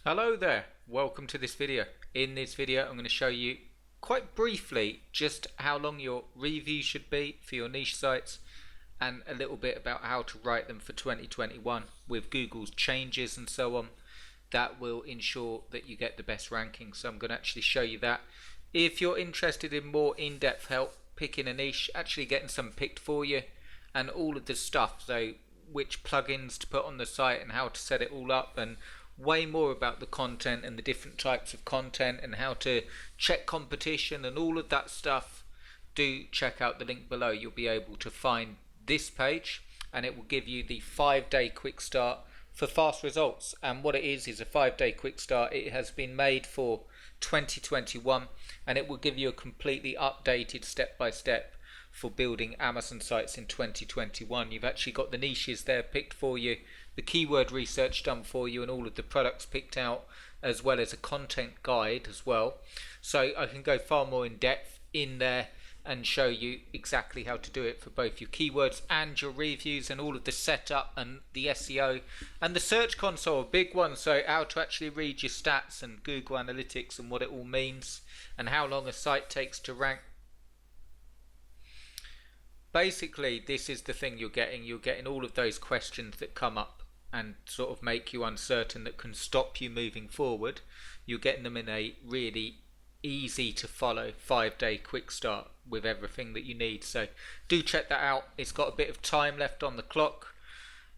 Hello there, welcome to this video. In this video I'm going to show you quite briefly just how long your reviews should be for your niche sites and a little bit about how to write them for 2021 with Google's changes and so on that will ensure that you get the best ranking. So I'm going to actually show you that. If you're interested in more in-depth help picking a niche, actually getting some picked for you and all of the stuff, so which plugins to put on the site and how to set it all up and way more about the content and the different types of content and how to check competition and all of that stuff, do check out the link below. You'll be able to find this page and it will give you the 5-day quick start for fast results. And what it is a 5-day quick start. It has been made for 2021 and it will give you a completely updated step-by-step for building Amazon sites in 2021. You've actually got the niches there picked for you, the keyword research done for you, and all of the products picked out, as well as a content guide as well. So I can go far more in depth in there and show you exactly how to do it for both your keywords and your reviews and all of the setup and the SEO and the search console, a big one. So how to actually read your stats and Google Analytics and what it all means and how long a site takes to rank. Basically, this is the thing you're getting. You're getting all of those questions that come up and sort of make you uncertain, that can stop you moving forward. You're getting them in a really easy to follow 5-day quick start with everything that you need. So do check that out. It's got a bit of time left on the clock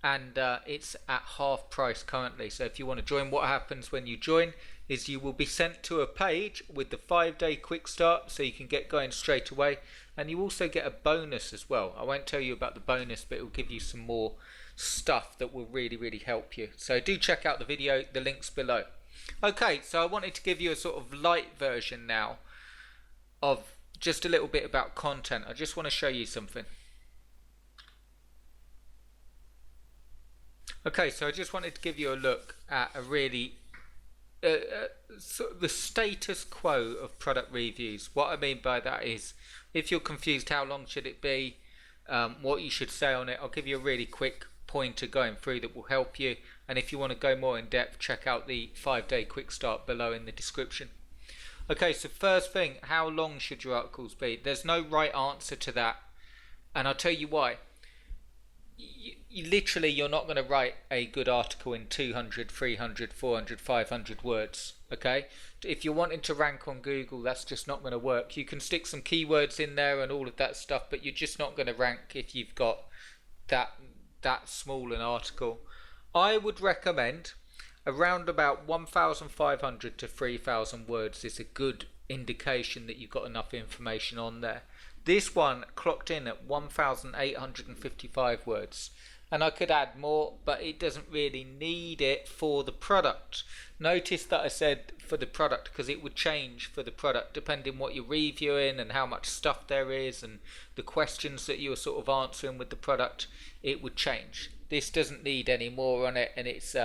and it's at half price currently. So if you want to join, what happens when you join is you will be sent to a page with the 5-day quick start so you can get going straight away, and you also get a bonus as well. I won't tell you about the bonus, but it will give you some more stuff that will really help you. So do check out the video, the links below. Okay, so I wanted to give you a sort of light version now of just a little bit about content. I just want to show you something. Okay, so I just wanted to give you a look at a really sort of the status quo of product reviews. What I mean by that is, if you're confused how long should it be, what you should say on it, I'll give you a really quick pointer going through that will help you. And if you want to go more in depth, check out the 5-day quick start below in the description. Okay, so first thing, how long should your articles be? There's no right answer to that, and I'll tell you why. You're not going to write a good article in 200, 300, 400, 500 words. Okay, if you're wanting to rank on Google, that's just not going to work. You can stick some keywords in there and all of that stuff, but you're just not going to rank if you've got that small an article. I would recommend around about 1,500 to 3,000 words is a good indication that you've got enough information on there. This one clocked in at 1,855 words, and I could add more, but it doesn't really need it for the product. Notice that I said for the product because it would change for the product depending what you're reviewing and how much stuff there is and the questions that you're sort of answering with the product. It would change. This doesn't need any more on it, and it's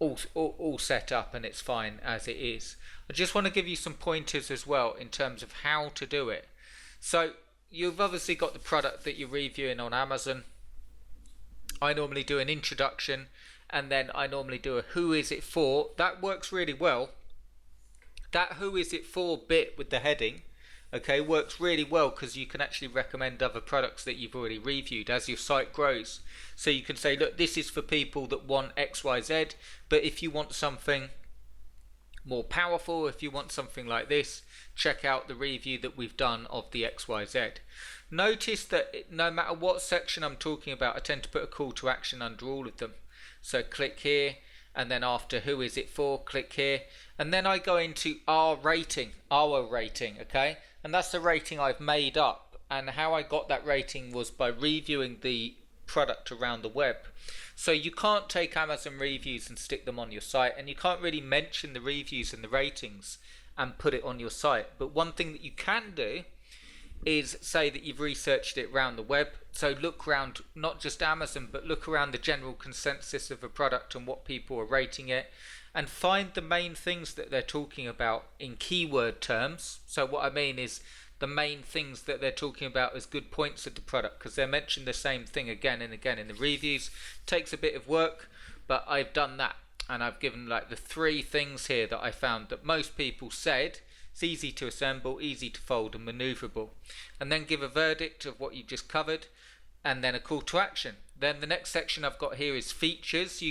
all set up and it's fine as it is. I just want to give you some pointers as well in terms of how to do it. So you've obviously got the product that you're reviewing on Amazon. I normally do an introduction and then I normally do a who is it for. That works really well. That who is it for bit with the heading, okay, works really well because you can actually recommend other products that you've already reviewed as your site grows. So you can say, look, this is for people that want XYZ, but if you want something more powerful, if you want something like this, check out the review that we've done of the XYZ. Notice that no matter what section I'm talking about, I tend to put a call to action under all of them. So click here, and then after who is it for, click here, and then I go into our rating, okay, and that's the rating I've made up. And how I got that rating was by reviewing the product around the web. So you can't take Amazon reviews and stick them on your site, and you can't really mention the reviews and the ratings and put it on your site. But one thing that you can do is say that you've researched it around the web. So look around not just Amazon, but look around the general consensus of a product and what people are rating it, and find the main things that they're talking about in keyword terms. So what I mean is the main things that they're talking about as good points of the product, because they mention the same thing again and again in the reviews. Takes a bit of work, but I've done that. and I've given like the 3 things here that I found that most people said. It's easy to assemble, easy to fold, and maneuverable. And then give a verdict of what you just covered, and then a call to action. Then the next section I've got here is features.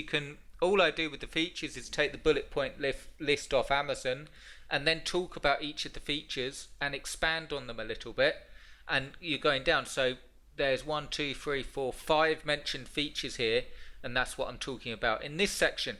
All I do with the features is take the bullet point list off Amazon and then talk about each of the features and expand on them a little bit. And you're going down. So there's 1, 2, 3, 4, 5 mentioned features here, and that's what I'm talking about in this section.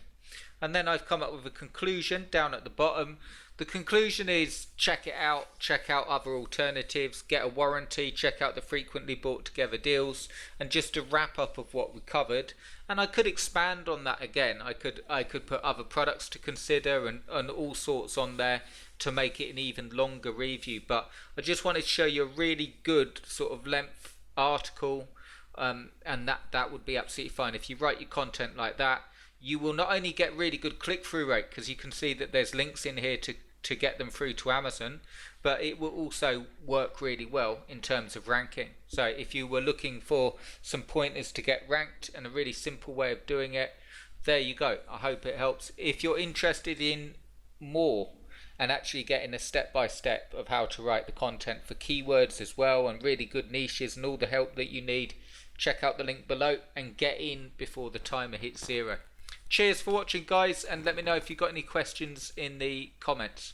And then I've come up with a conclusion down at the bottom. The conclusion is check it out, check out other alternatives, get a warranty, check out the frequently bought together deals, and just a wrap up of what we covered. And I could expand on that again. I could put other products to consider and all sorts on there to make it an even longer review. But I just wanted to show you a really good sort of length article, and that would be absolutely fine. If you write your content like that, you will not only get really good click-through rate, because you can see that there's links in here to get them through to Amazon, but it will also work really well in terms of ranking. So if you were looking for some pointers to get ranked and a really simple way of doing it, there you go. I hope it helps. If you're interested in more and actually getting a step-by-step of how to write the content for keywords as well, and really good niches and all the help that you need, check out the link below and get in before the timer hits 0. Cheers for watching, guys, and let me know if you've got any questions in the comments.